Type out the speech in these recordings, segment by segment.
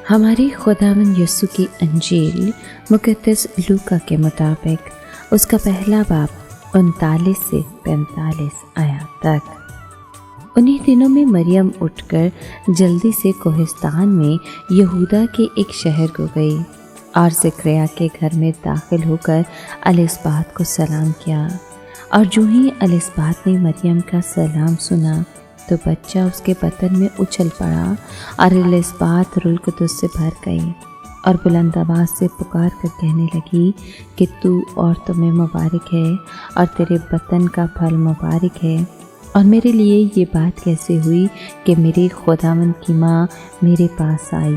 ہماری خداوند یسوع کی انجیل مقدس لوکا کے مطابق اس کا پہلا باب 39 سے 45 آیات تک۔ انہی دنوں میں مریم اٹھ کر جلدی سے کوہستان میں یہودا کے ایک شہر کو گئی اور زکریا کے گھر میں داخل ہو کر الصبات کو سلام کیا، اور جو ہی الصبات نے مریم کا سلام سنا تو بچہ اس کے بطن میں اچھل پڑا، اور الصبات روح القدس سے بھر گئی اور بلند آواز سے پکار کر کہنے لگی کہ تو عورتوں میں مبارک ہے اور تیرے بطن کا پھل مبارک ہے، اور میرے لیے یہ بات کیسے ہوئی کہ میرے خداوند کی ماں میرے پاس آئی،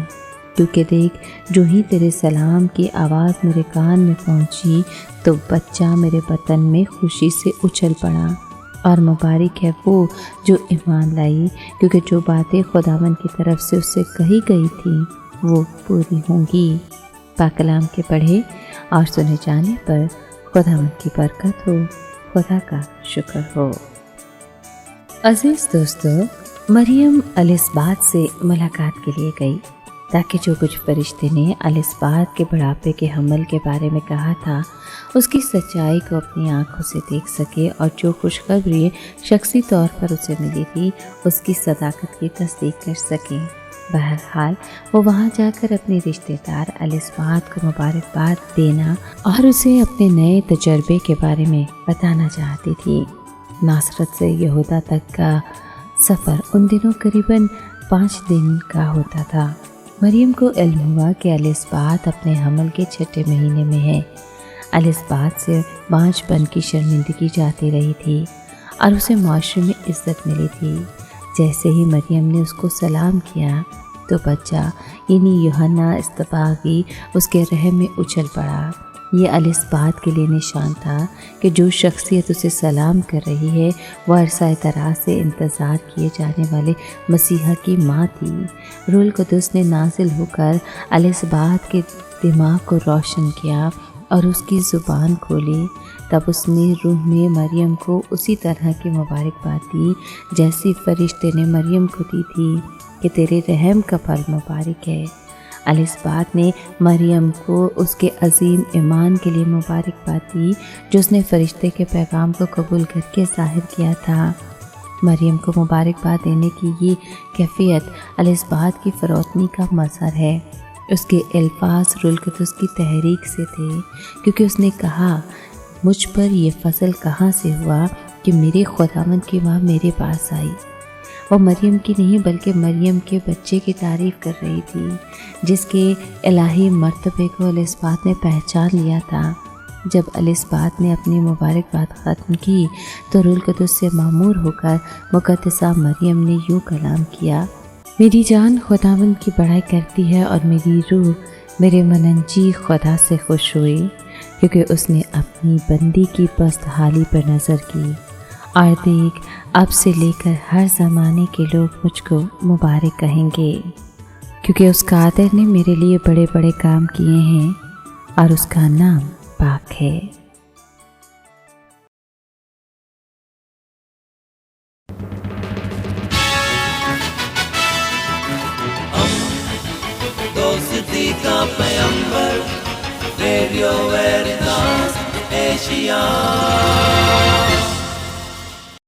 کیونکہ دیکھ جو ہی تیرے سلام کی آواز میرے کان میں پہنچی تو بچہ میرے بطن میں خوشی سے اچھل پڑا، اور مبارک ہے وہ جو ایمان لائی، کیونکہ جو باتیں خداوند کی طرف سے اس سے کہی گئی تھیں وہ پوری ہوں گی۔ پاک کلام کے پڑھے اور سنے جانے پر خداوند کی برکت ہو، خدا کا شکر ہو۔ عزیز دوستو، مریم الصبات سے ملاقات کے لیے گئی تاکہ جو کچھ فرشتے نے الصبات کے بڑھاپے کے حمل کے بارے میں کہا تھا اس کی سچائی کو اپنی آنکھوں سے دیکھ سکے، اور جو خوشخبری شخصی طور پر اسے ملی تھی اس کی صداقت کی تصدیق کر سکے۔ بہرحال وہ وہاں جا کر اپنے رشتہ دار الصبات کو مبارکباد دینا اور اسے اپنے نئے تجربے کے بارے میں بتانا چاہتی تھی۔ ناصرت سے یہودا تک کا سفر ان دنوں قریباً 5 دن کا ہوتا تھا۔ مریم کو علم ہوا کہ الصبات اپنے حمل کے 6 مہینے میں ہے۔ الصبات سے بانجھ پن کی شرمندگی جاتی رہی تھی اور اسے معاشرے میں عزت ملی تھی۔ جیسے ہی مریم نے اس کو سلام کیا تو بچہ یعنی یوحنا اصطباغی اس کے رحم میں اچھل پڑا۔ یہ الصبات کے لیے نشان تھا کہ جو شخصیت اسے سلام کر رہی ہے وہ عرصہ دراز سے انتظار کیے جانے والے مسیحا کی ماں تھی۔ روح القدس نے نازل ہو کر الصبات کے دماغ کو روشن کیا اور اس کی زبان کھولی، تب اس نے روح میں مریم کو اسی طرح کی مبارکباد دی جیسی فرشتے نے مریم کو دی تھی کہ تیرے رحم کا پھل مبارک ہے۔ الصبات نے مریم کو اس کے عظیم ایمان کے لیے مبارکباد دی جو اس نے فرشتے کے پیغام کو قبول کر کے ظاہر کیا تھا۔ مریم کو مبارکباد دینے کی یہ کیفیت الصبات کی فروتنی کا مظہر ہے۔ اس کے الفاظ روح القدس کی تحریک سے تھے، کیونکہ اس نے کہا مجھ پر یہ فضل کہاں سے ہوا کہ میرے خداوند کی ماں میرے پاس آئی۔ وہ مریم کی نہیں بلکہ مریم کے بچے کی تعریف کر رہی تھی جس کے الہی مرتبے کو الصبات نے پہچان لیا تھا۔ جب الصبات نے اپنی مبارکباد ختم کی تو روح القدس سے معمور ہو کر مقدسہ مریم نے یوں کلام کیا، میری جان خداوند کی بڑائی کرتی ہے اور میری روح میرے مننجی خدا سے خوش ہوئی، کیونکہ اس نے اپنی بندی کی پست حالی پر نظر کی، اور دیکھ اب سے لے کر ہر زمانے کے لوگ مجھ کو مبارک کہیں گے، کیونکہ اس قادر نے میرے لیے بڑے بڑے کام کیے ہیں اور اس کا نام پاک ہے۔ دوستی کا پیمبر ریڈیو ویریتاس ایشیا۔